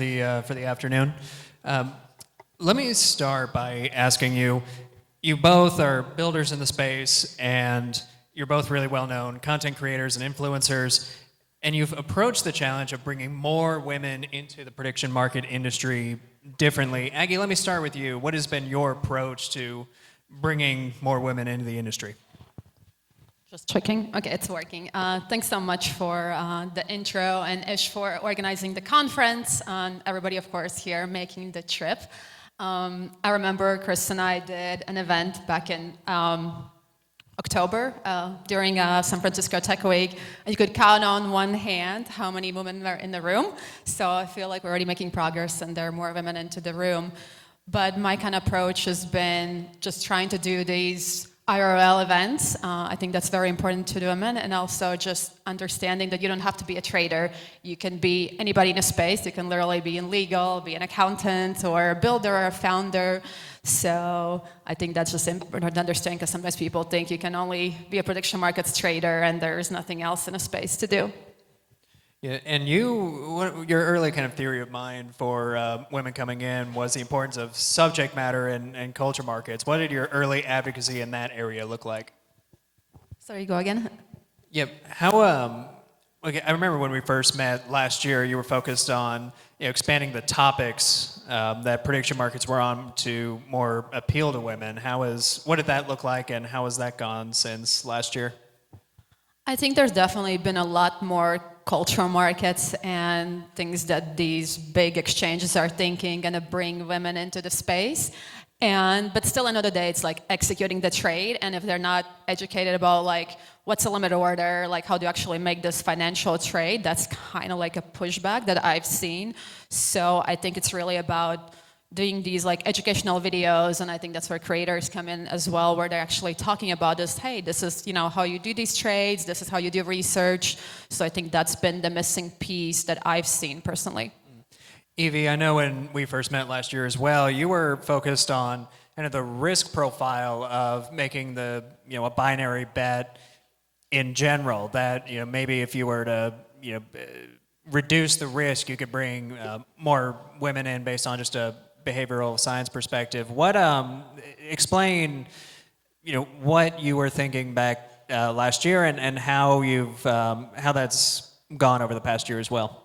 for the afternoon. Um, Let me start by asking you, you both are builders in the space, and you're both really well-known content creators and influencers, and you've approached the challenge of bringing more women into the prediction market industry differently. Aggie, let me start with you. What has been your approach to bringing more women into the industry? Just checking. Okay, it's working. Thanks so much for the intro, and Ish for organizing the conference, and everybody, of course, here making the trip. I remember Chris and I did an event back in October during San Francisco Tech Week. You could count on one hand how many women were in the room. So I feel like we're already making progress and there are more women into the room. But my kind of approach has been just trying to do these IRL events. I think that's very important to the women, and also just understanding that you don't have to be a trader. You can be anybody in a space. You can literally be in legal, be an accountant, or a builder, or a founder. So I think that's just important to understand, because sometimes people think you can only be a prediction markets trader and there's nothing else in a space to do. Yeah, and your early kind of theory of mind for women coming in was the importance of subject matter and culture markets. What did your early advocacy in that area look like? Sorry, go again. Yep. Okay, I remember when we first met last year, you were focused on expanding the topics that prediction markets were on to more appeal to women. What did that look like, and how has that gone since last year? I think there's definitely been a lot more cultural markets and things that these big exchanges are thinking gonna bring women into the space. But still another day, it's like executing the trade, and if they're not educated about like what's a limit order, like how to actually make this financial trade, that's kind of like a pushback that I've seen. So I think it's really about doing these like educational videos, and I think that's where creators come in as well, where they're actually talking about this, hey, this is how you do these trades, this is how you do research. So I think that's been the missing piece that I've seen personally. Evie, I know when we first met last year as well, you were focused on kind of the risk profile of making a binary bet in general, that maybe if you were to reduce the risk, you could bring more women in based on just a behavioral science perspective. Explain what you were thinking back last year, and how that's gone over the past year as well.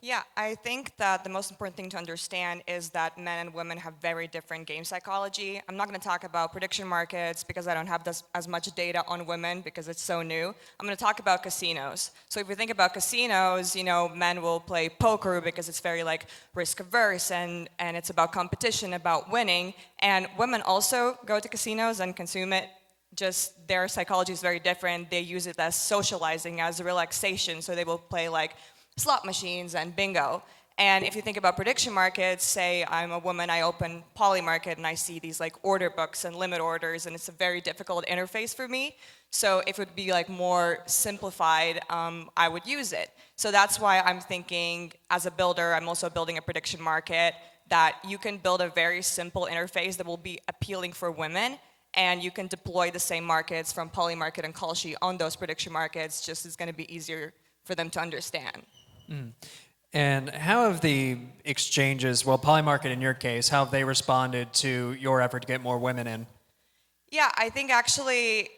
Yeah, I think that the most important thing to understand is that men and women have very different game psychology. I'm not going to talk about prediction markets because I don't have as much data on women because it's so new. I'm going to talk about casinos. So if you think about casinos, men will play poker because it's very like risk averse, and it's about competition, about winning. And women also go to casinos and consume it. Just their psychology is very different. They use it as socializing, as relaxation. So they will play like slot machines and bingo. And if you think about prediction markets, say I'm a woman, I open Polymarket and I see these like order books and limit orders, and it's a very difficult interface for me. So if it would be like more simplified, I would use it. So that's why I'm thinking, as a builder, I'm also building a prediction market, that you can build a very simple interface that will be appealing for women, and you can deploy the same markets from Polymarket and Kalshi on those prediction markets. Just it's going to be easier for them to understand. And how have the exchanges, Polymarket in your case, how have they responded to your effort to get more women in? Yeah, I think actually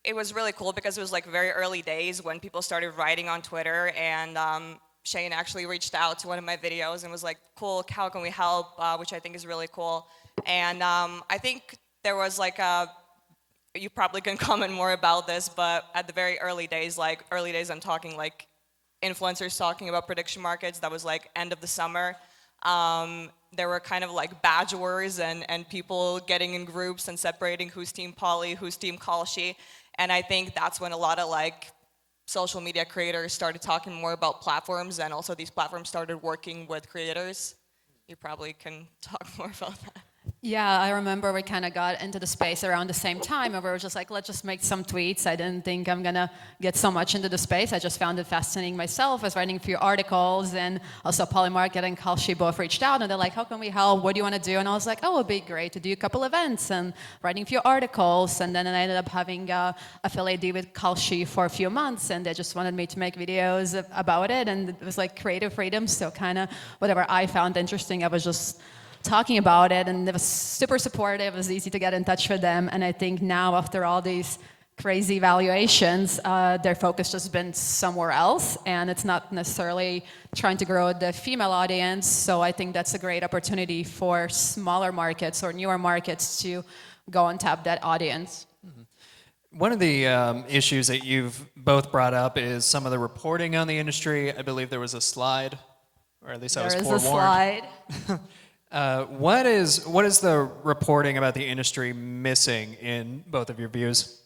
it was really cool because it was like very early days when people started writing on Twitter, and Shane actually reached out to one of my videos and was like, cool, how can we help, which I think is really cool. And I think there was like you probably can comment more about this, but at the very early days I'm talking like influencers talking about prediction markets, that was like end of the summer. There were kind of like badge wars and people getting in groups and separating who's team Poly, who's team Kalshi. And I think that's when a lot of like social media creators started talking more about platforms, and also these platforms started working with creators. You probably can talk more about that. Yeah, I remember we kind of got into the space around the same time, and we were just like, let's just make some tweets. I didn't think I'm gonna get so much into the space. I just found it fascinating myself. I was writing a few articles, and also Polymarket and Kalshi both reached out, and they're like, how can we help? What do you want to do? And I was like, oh, it'd be great to do a couple events and writing a few articles. And then I ended up having a affiliate deal with Kalshi for a few months, and they just wanted me to make videos about it, and it was like creative freedom. So kind of whatever I found interesting, I was just talking about it, and it was super supportive. It was easy to get in touch with them, and I think now after all these crazy valuations, their focus has been somewhere else, and it's not necessarily trying to grow the female audience. So I think that's a great opportunity for smaller markets or newer markets to go and tap that audience. One of the issues that you've both brought up is some of the reporting on the industry. I believe there was a slide, or at least I was forewarned. There is a slide. What is the reporting about the industry missing in both of your views?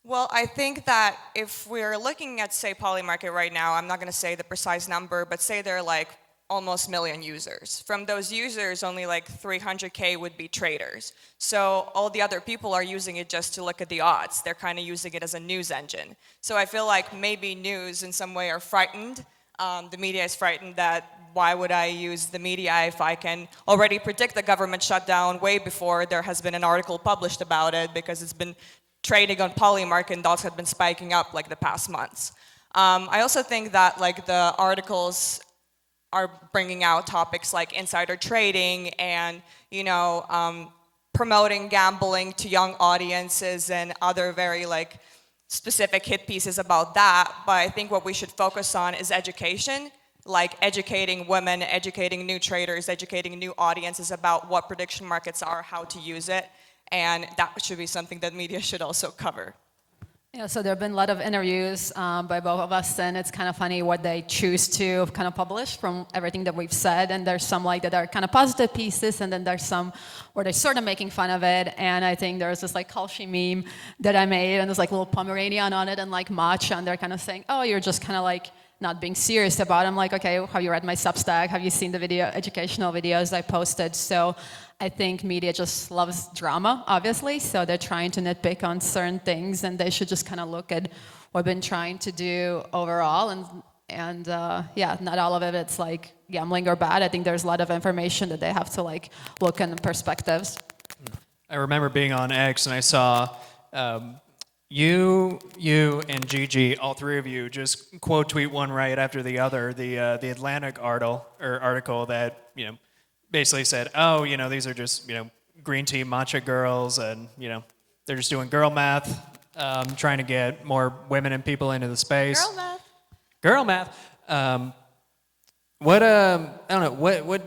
Well, I think that if we're looking at, say, Polymarket right now, I'm not going to say the precise number, but say there are like almost 1 million users. From those users, only like 300K would be traders. So all the other people are using it just to look at the odds. They're kind of using it as a news engine. So I feel like maybe news in some way are frightened. The media is frightened that why would I use the media if I can already predict the government shutdown way before there has been an article published about it, because it's been trading on Polymarket and dots have been spiking up like the past months. I also think that like the articles are bringing out topics like insider trading and, you know, promoting gambling to young audiences and other very like specific hit pieces about that. But I think what we should focus on is education, like educating women, educating new traders, educating new audiences about what prediction markets are, how to use it, and that should be something that media should also cover. Yeah, so there have been a lot of interviews by both of us, and it's kind of funny what they choose to kind of publish from everything that we've said. And there's some like that are kind of positive pieces, and then there's some where they're sort of making fun of it. And I think there's this like Kalshi meme that I made, and there's like a little Pomeranian on it and like matcha, and they're kind of saying, oh, you're just kind of like not being serious about it. I'm like, okay, have you read my Substack? Have you seen the educational videos I posted? So I think media just loves drama, obviously, so they're trying to nitpick on certain things, and they should just kind of look at what we've been trying to do overall, and yeah, not all of it, it's like gambling or bad. I think there's a lot of information that they have to like look in perspectives. I remember being on X and I saw you and Gigi, all three of you, just quote tweet one right after the other, the Atlantic article that, you know, basically said, oh, you know, these are just, you know, green tea matcha girls, and, you know, they're just doing girl math, trying to get more women and people into the space. Girl math. Girl math. I don't know, what,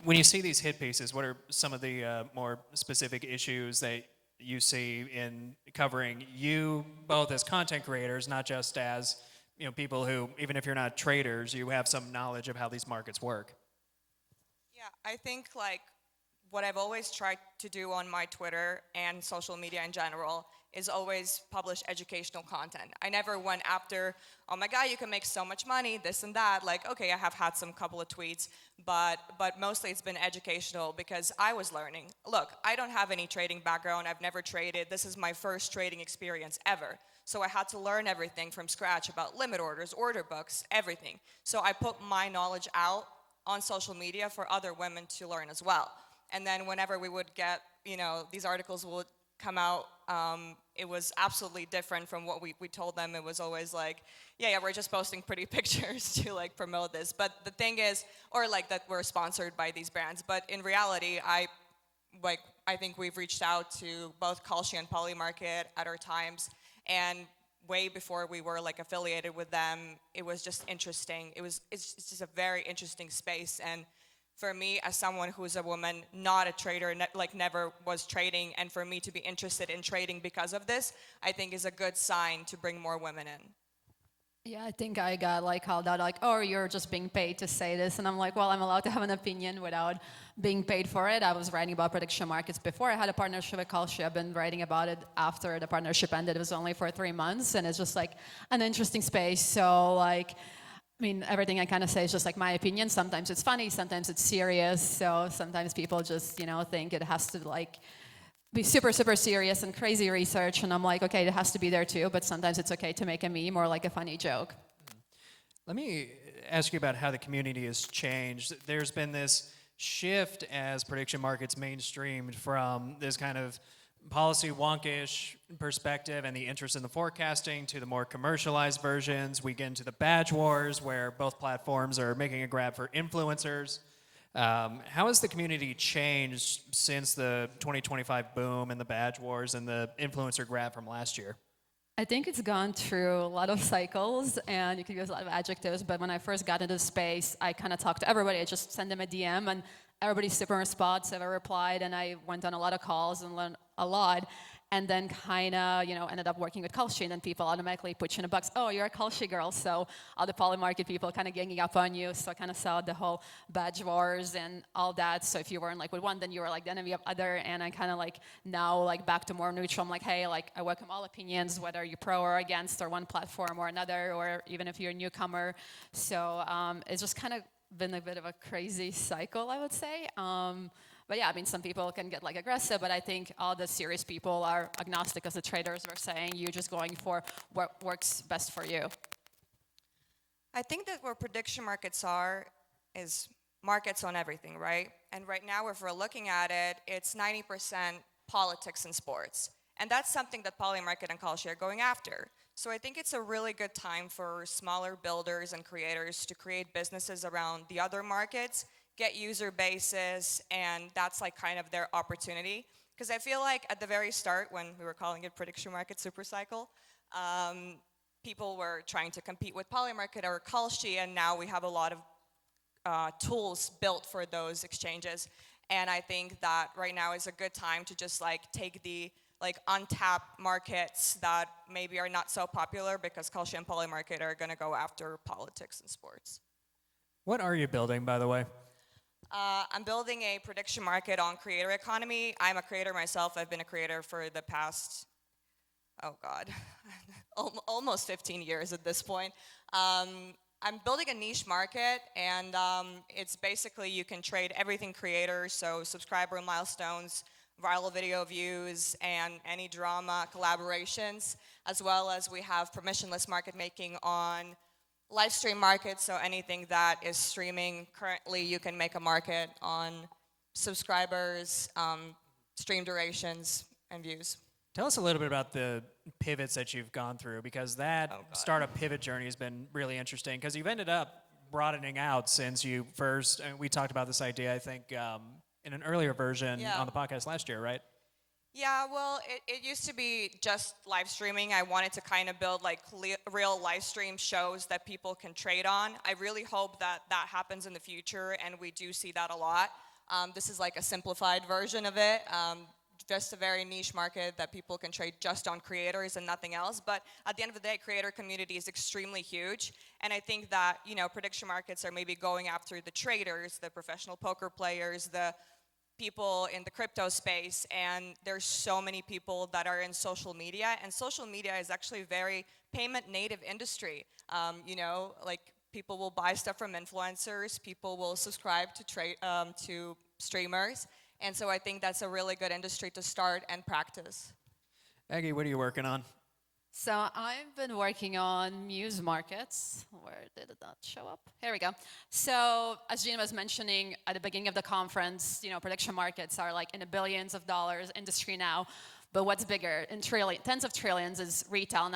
when you see these hit pieces, what are some of the more specific issues that you see in covering you both as content creators, not just as, you know, people who, even if you're not traders, you have some knowledge of how these markets work? Yeah, I think like what I've always tried to do on my Twitter and social media in general is always publish educational content. I never went after, oh my God, you can make so much money, this and that. Like, okay, I have had some couple of tweets, but mostly it's been educational because I was learning. Look, I don't have any trading background. I've never traded. This is my first trading experience ever. So I had to learn everything from scratch about limit orders, order books, everything. So I put my knowledge out on social media for other women to learn as well. And then whenever we would get, you know, these articles would come out, it was absolutely different from what we told them. It was always like, yeah, we're just posting pretty pictures to like promote this. But the thing is, or like that we're sponsored by these brands. But in reality, I think we've reached out to both Kalshi and Polymarket at our times, and way before we were like affiliated with them, it was just interesting. It's just a very interesting space. And for me, as someone who's a woman, not a trader, like never was trading, and for me to be interested in trading because of this, I think is a good sign to bring more women in. Yeah, I think I got like called out like, oh, you're just being paid to say this. And I'm like, well, I'm allowed to have an opinion without being paid for it. I was writing about prediction markets before I had a partnership with Kalshi. I've been writing about it after the partnership ended. It was only for 3 months, and it's just like an interesting space. So like, I mean, everything I kind of say is just like my opinion. Sometimes it's funny, sometimes it's serious. So sometimes people just, think it has to like be super, super serious and crazy research. And I'm like, okay, it has to be there too. But sometimes it's okay to make a meme or like a funny joke. Let me ask you about how the community has changed. There's been this shift as prediction markets mainstreamed from this kind of policy wonkish perspective and the interest in the forecasting to the more commercialized versions. We get into the badge wars where both platforms are making a grab for influencers. How has the community changed since the 2025 boom and the badge wars and the influencer grab from last year? I think it's gone through a lot of cycles, and you can use a lot of adjectives, but when I first got into the space, I kind of talked to everybody. I just sent them a DM, and everybody's super responsive. I replied, and I went on a lot of calls and learned a lot, and then kind of, ended up working with Kalshi, and then people automatically put you in a box. Oh, you're a Kalshi girl, so all the poly market people kind of ganging up on you, so I kind of saw the whole badge wars and all that. So if you weren't like with one, then you were like the enemy of other, and I kind of like now like back to more neutral. I'm like, hey, like I welcome all opinions, whether you're pro or against, or one platform or another, or even if you're a newcomer. So it's just kind of been a bit of a crazy cycle, I would say. But yeah, I mean, some people can get like aggressive, but I think all the serious people are agnostic, as the traders were saying. You're just going for what works best for you. I think that where prediction markets are is markets on everything, right? And right now, if we're looking at it, it's 90% politics and sports. And that's something that Polymarket and Kalshi are going after. So I think it's a really good time for smaller builders and creators to create businesses around the other markets, get user bases, and that's like kind of their opportunity. Because I feel like at the very start, when we were calling it prediction market supercycle, people were trying to compete with Polymarket or Kalshi, and now we have a lot of tools built for those exchanges. And I think that right now is a good time to just like take the like untapped markets that maybe are not so popular, because Kalshi and Polymarket are going to go after politics and sports. What are you building, by the way? I'm building a prediction market on creator economy. I'm a creator myself. I've been a creator for the past, almost 15 years at this point. I'm building a niche market, and it's basically you can trade everything creator, so subscriber milestones, viral video views, and any drama collaborations, as well as we have permissionless market making on live stream markets, so anything that is streaming. Currently, you can make a market on subscribers, stream durations, and views. Tell us a little bit about the pivots that you've gone through, because that startup pivot journey has been really interesting, because you've ended up broadening out since you first, and we talked about this idea, I think, in an earlier version on the podcast last year, right? Yeah, well, it used to be just live streaming. I wanted to kind of build like real live stream shows that people can trade on. I really hope that that happens in the future, and we do see that a lot. This is like a simplified version of it, just a very niche market that people can trade just on creators and nothing else. But at the end of the day, creator community is extremely huge, and I think that, prediction markets are maybe going after the traders, the professional poker players, the people in the crypto space, and there's so many people that are in social media, and social media is actually a very payment native industry. Like people will buy stuff from influencers, people will subscribe to streamers, and so I think that's a really good industry to start and practice. Aggie, what are you working on? So I've been working on MUSE Markets. Where did it not show up? Here we go. So as Gina was mentioning at the beginning of the conference, prediction markets are like in the billions of dollars industry now. But what's bigger in tens of trillions is retail, and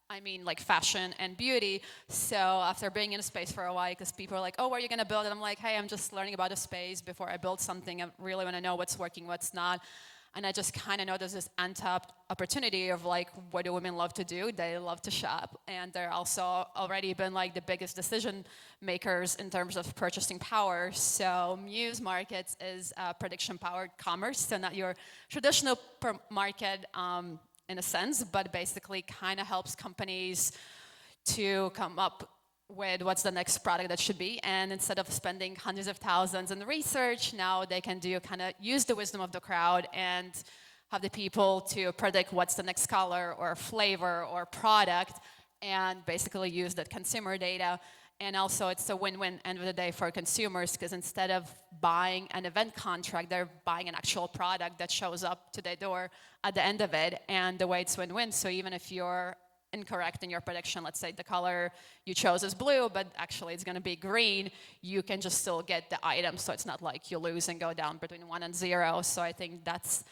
I mean like fashion and beauty. So after being in a space for a while, because people are like, oh, where are you going to build it? I'm like, hey, I'm just learning about a space before I build something. I really want to know what's working, what's not. And I just kind of know there's this untapped opportunity of like, what do women love to do? They love to shop. And they're also already been like the biggest decision makers in terms of purchasing power. So MUSE Markets is prediction powered commerce. So not your traditional market in a sense, but basically kind of helps companies to come up with what's the next product that should be, and instead of spending hundreds of thousands in research, now they can use the wisdom of the crowd and have the people to predict what's the next color or flavor or product, and basically use that consumer data And also it's a win-win end of the day for consumers, because instead of buying an event contract, they're buying an actual product that shows up to their door at the end of it. And the way it's win-win, so even if you're incorrect in your prediction, let's say the color you chose is blue, but actually it's going to be green, you can just still get the item. So it's not like you lose and go down between 1 and 0. So I think that's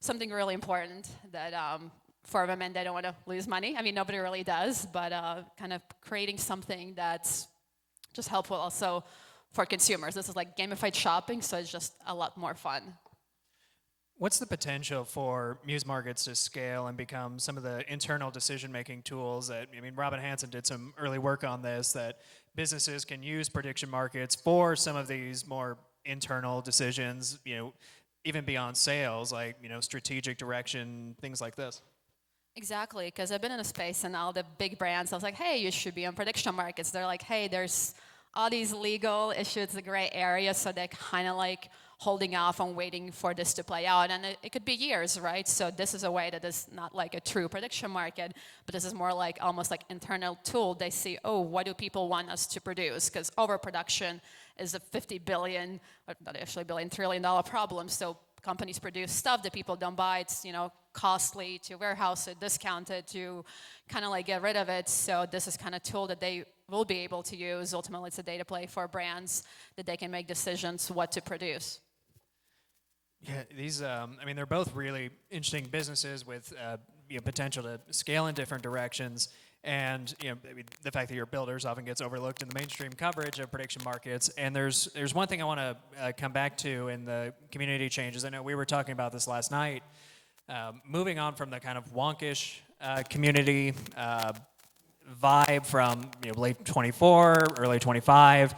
something really important, that for women, they don't want to lose money. I mean, nobody really does, but kind of creating something that's just helpful also for consumers. This is like gamified shopping, so it's just a lot more fun. What's the potential for MUSE Markets to scale and become some of the internal decision-making tools that, I mean, Robin Hanson did some early work on this, that businesses can use prediction markets for some of these more internal decisions, you know, even beyond sales, like, you know, strategic direction, things like this? Exactly, because I've been in a space and all the big brands, I was like, hey, you should be on prediction markets. They're like, hey, there's all these legal issues, the gray area, so they're kind of like holding off on waiting for this to play out. And it could be years, right? So this is a way that is not like a true prediction market, but this is more like almost like internal tool. They see, oh, what do people want us to produce? Because overproduction is a 50 billion, or not actually $1 trillion problem. So companies produce stuff that people don't buy. It's, you know, costly to warehouse it, discount it, to kind of like get rid of it. So this is kind of tool that they will be able to use. Ultimately, it's a data play for brands that they can make decisions what to produce. Yeah, these, I mean, they're both really interesting businesses with you know, potential to scale in different directions. And you know, I mean, the fact that you're builders often gets overlooked in the mainstream coverage of prediction markets. And there's one thing I want to come back to in the community changes. I know we were talking about this last night. Moving on from the kind of wonkish community vibe from, you know, late 24, early 25.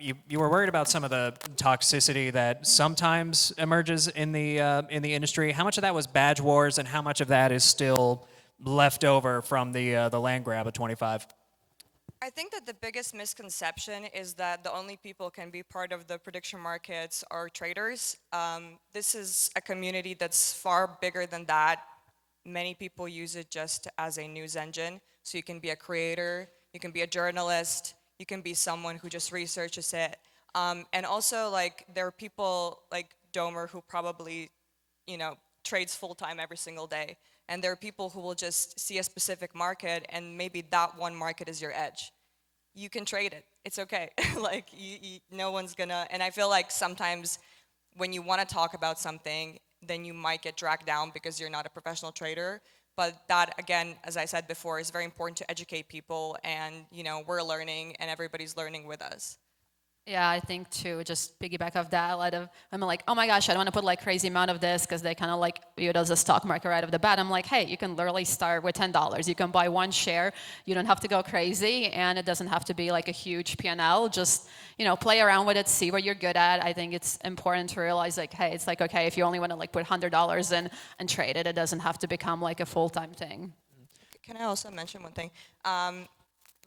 You were worried about some of the toxicity that sometimes emerges in the industry. How much of that was badge wars, and how much of that is still left over from the land grab of 25? I think that the biggest misconception is that the only people can be part of the prediction markets are traders. This is a community that's far bigger than that. Many people use it just as a news engine. So you can be a creator, you can be a journalist, you can be someone who just researches it. And also, like, there are people like Domer who probably, you know, trades full-time every single day. And there are people who will just see a specific market, and maybe that one market is your edge. You can trade it. It's okay. Like, no one's gonna, and I feel like sometimes when you want to talk about something, then you might get dragged down because you're not a professional trader. But that, again, as I said before, is very important to educate people, and, you know, we're learning and everybody's learning with us. Yeah, I think too, just piggyback off that, a lot of I'm like, oh my gosh, I don't want to put like crazy amount of this, because they kind of like view it as a stock market right off the bat. I'm like, hey, you can literally start with $10. You can buy one share. You don't have to go crazy, and it doesn't have to be like a huge P&L. Just, you know, play around with it, see what you're good at. I think it's important to realize, like, hey, it's like, okay, if you only want to like put $100 in and trade it, it doesn't have to become like a full-time thing. Can I also mention one thing?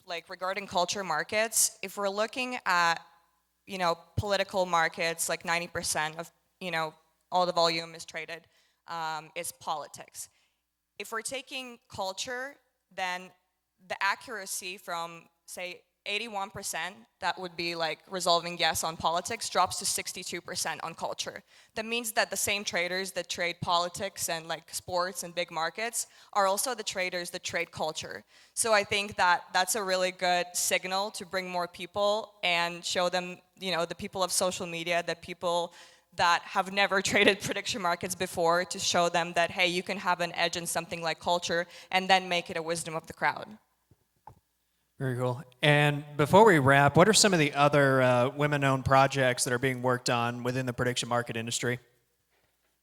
Like, regarding culture markets, if we're looking at, you know, political markets, like 90% of, you know, all the volume is traded, is politics. If we're taking culture, then the accuracy from, say, 81%, that would be like resolving yes on politics, drops to 62% on culture. That means that the same traders that trade politics and like sports and big markets are also the traders that trade culture. So I think that that's a really good signal to bring more people and show them, you know, the people of social media, the people that have never traded prediction markets before, to show them that, hey, you can have an edge in something like culture, and then make it a wisdom of the crowd. Very cool. And before we wrap, what are some of the other women-owned projects that are being worked on within the prediction market industry?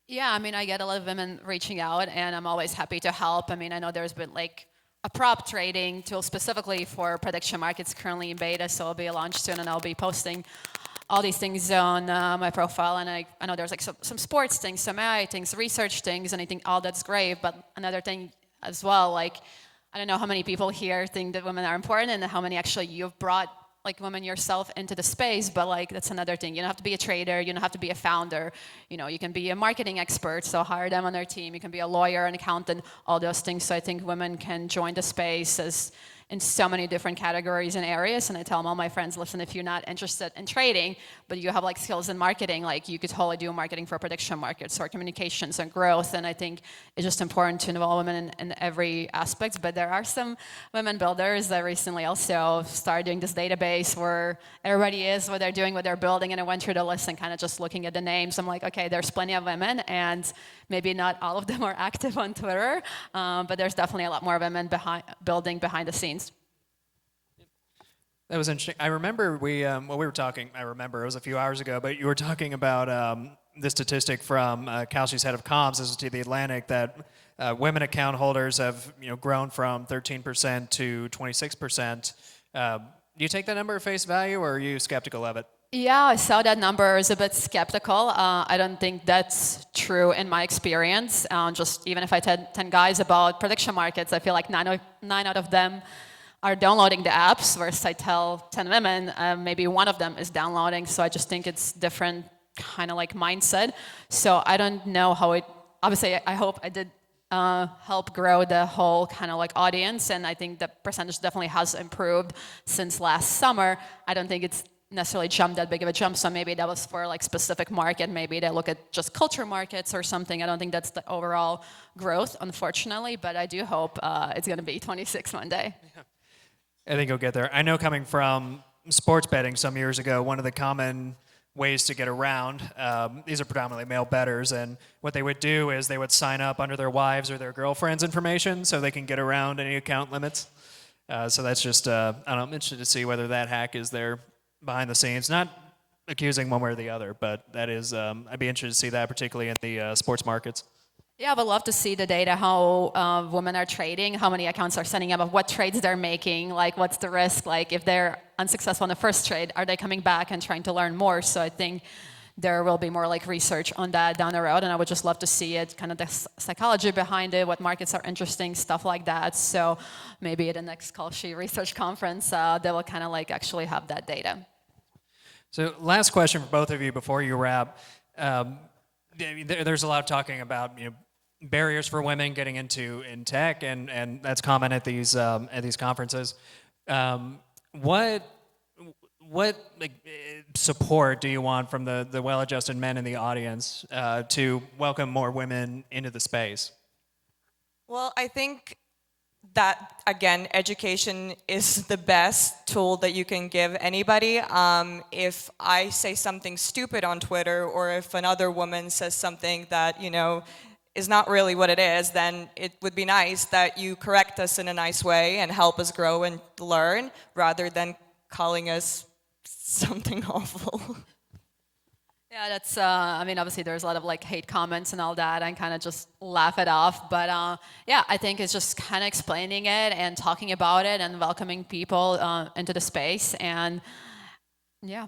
Yeah, I mean, I get a lot of women reaching out, and I'm always happy to help. I mean, I know there's been like a prop trading tool specifically for prediction markets currently in beta, so it'll be launched soon, and I'll be posting all these things on my profile. And I know there's like some sports things, some AI things, research things, and I think all that's great. But another thing as well, like, I don't know how many people here think that women are important, and how many actually you've brought like women yourself into the space, but like that's another thing. You don't have to be a trader, you don't have to be a founder. You know, you can be a marketing expert, so hire them on their team. You can be a lawyer, an accountant, all those things. So I think women can join the space as in so many different categories and areas. And I tell all my friends, listen, if you're not interested in trading, but you have like skills in marketing, like you could totally do marketing for prediction markets or communications and growth. And I think it's just important to involve women in every aspect. But there are some women builders that recently also started doing this database where everybody is, what they're doing, what they're building. And I went through the list and kind of just looking at the names. I'm like, okay, there's plenty of women, and maybe not all of them are active on Twitter, but there's definitely a lot more women building behind the scenes. That was interesting. I remember we were talking, I remember it was a few hours ago, but you were talking about the statistic from Kalshi's head of comms, this is to The Atlantic, that women account holders have grown from 13% to 26%. Do you take that number at face value, or are you skeptical of it? Yeah, I saw that number. I was a bit skeptical. I don't think that's true in my experience. Just even if I tell 10 guys about prediction markets, I feel like nine out of them are downloading the apps, whereas I tell 10 women, maybe one of them is downloading. So I just think it's different kind of like mindset. So I don't know how it, obviously I hope I did help grow the whole kind of like audience. And I think the percentage definitely has improved since last summer. I don't think it's necessarily jumped that big of a jump. So maybe that was for like specific market. Maybe they look at just culture markets or something. I don't think that's the overall growth, unfortunately, but I do hope it's going to be 26 one day. Yeah. I think you'll get there. I know coming from sports betting some years ago, one of the common ways to get around, these are predominantly male bettors, and what they would do is they would sign up under their wives' or their girlfriend's information so they can get around any account limits. So that's just, I don't know, I'm interested to see whether that hack is there behind the scenes. Not accusing one way or the other, but that is, I'd be interested to see that, particularly in the sports markets. Yeah, I would love to see the data, how women are trading, how many accounts are setting up, what trades they're making, like what's the risk, like if they're unsuccessful in the first trade, are they coming back and trying to learn more? So I think there will be more like research on that down the road, and I would just love to see it, kind of the psychology behind it, what markets are interesting, stuff like that. So maybe at the next Kalshi research conference, they will kind of like actually have that data. So last question for both of you before you wrap. There's a lot of talking about barriers for women getting into tech, and that's common at these conferences. What support do you want from the well-adjusted men in the audience to welcome more women into the space? Well, I think that, again, education is the best tool that you can give anybody. If I say something stupid on Twitter, or if another woman says something that, is not really what it is, then it would be nice that you correct us in a nice way and help us grow and learn, rather than calling us something awful. Yeah, that's, I mean, obviously there's a lot of like hate comments and all that, and kind of just laugh it off. But yeah, I think it's just kind of explaining it and talking about it and welcoming people into the space. And yeah.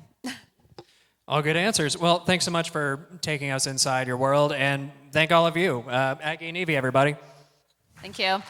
All good answers. Well, thanks so much for taking us inside your world, and thank all of you. Aggie and Evie, everybody. Thank you.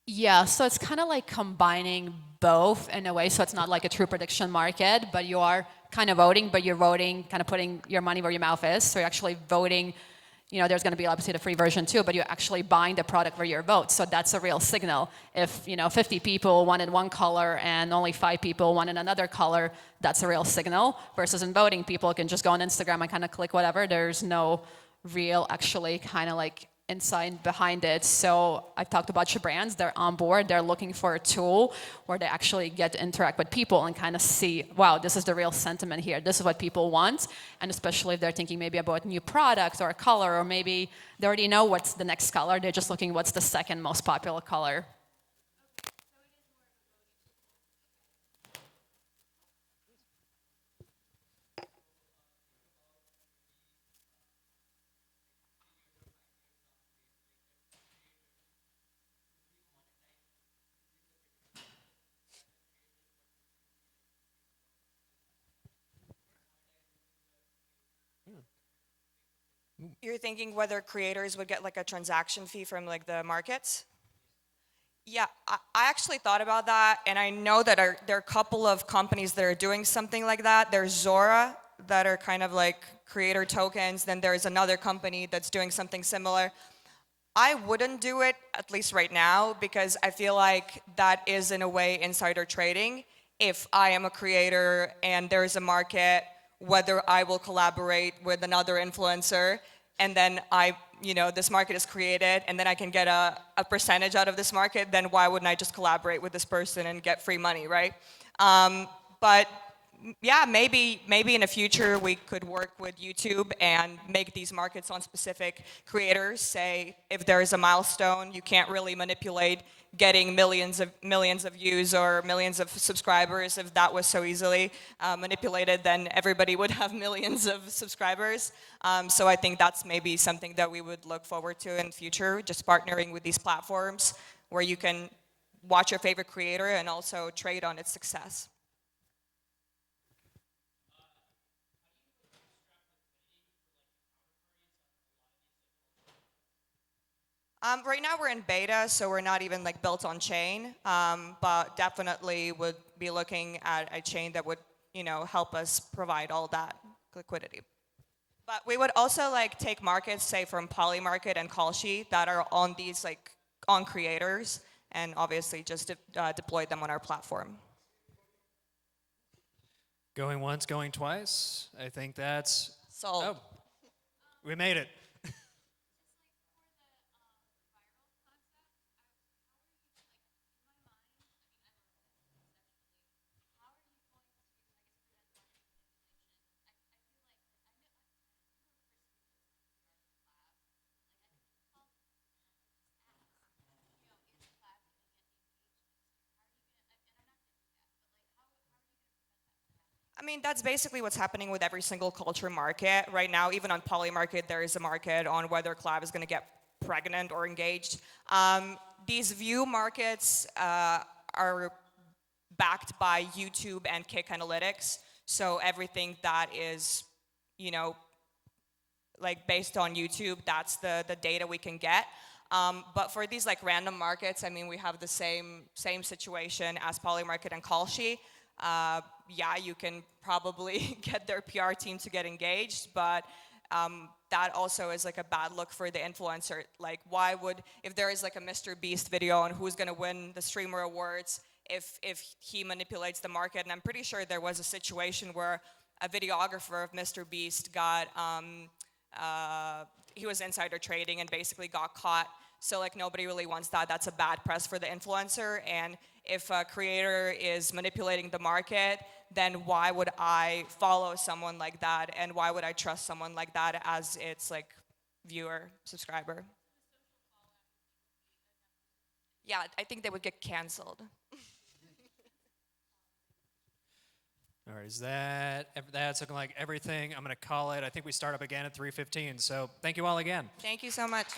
Yeah, so it's kind of like combining both in a way. So it's not like a true prediction market, but you are kind of voting, but you're voting, kind of putting your money where your mouth is. So you're actually voting, there's going to be obviously the free version too, but you're actually buying the product where your vote. So that's a real signal. If, 50 people wanted one color and only 5 people wanted another color, that's a real signal. Versus in voting, people can just go on Instagram and kind of click whatever. There's no real actually kind of like insight behind it. So I've talked about your brands, they're on board, they're looking for a tool where they actually get to interact with people and kind of see, wow, this is the real sentiment here, this is what people want, and especially if they're thinking maybe about new products or a color, or maybe they already know what's the next color, they're just looking what's the second most popular color. You're thinking whether creators would get like a transaction fee from like the markets? Yeah, I actually thought about that, and I know that there are a couple of companies that are doing something like that. There's Zora, that are kind of like creator tokens. Then there's another company that's doing something similar. I wouldn't do it, at least right now, because I feel like that is in a way insider trading. If I am a creator and there is a market, whether I will collaborate with another influencer, and then this market is created, and then I can get a percentage out of this market, then why wouldn't I just collaborate with this person and get free money, right? But yeah, maybe in the future we could work with YouTube and make these markets on specific creators. Say if there is a milestone, you can't really manipulate getting millions of views or millions of subscribers. If that was so easily manipulated, then everybody would have millions of subscribers. So I think that's maybe something that we would look forward to in the future, just partnering with these platforms where you can watch your favorite creator and also trade on its success. Right now we're in beta, so we're not even like built on chain, but definitely would be looking at a chain that would, help us provide all that liquidity. But we would also like take markets, say from Polymarket and Kalshi, that are on these on creators, and obviously just deploy them on our platform. Going once, going twice. I think that's... Sold. Oh, we made it. I mean, that's basically what's happening with every single culture market. Right now, even on Polymarket, there is a market on whether collab is going to get pregnant or engaged. These view markets are backed by YouTube and Kick Analytics. So everything that is, based on YouTube, that's the data we can get. But for these random markets, I mean, we have the same situation as Polymarket and Kalshi. Yeah, you can probably get their PR team to get engaged, but that also is a bad look for the influencer. Why would, if there is a Mr. Beast video on who's gonna win the streamer awards, if he manipulates the market, and I'm pretty sure there was a situation where a videographer of Mr. Beast got, he was insider trading and basically got caught. So nobody really wants that. That's a bad press for the influencer. And if a creator is manipulating the market, then why would I follow someone like that? And why would I trust someone like that as its viewer, subscriber? Yeah, I think they would get canceled. All right, that's looking like everything. I'm going to call it. I think we start up again at 3:15. So thank you all again. Thank you so much.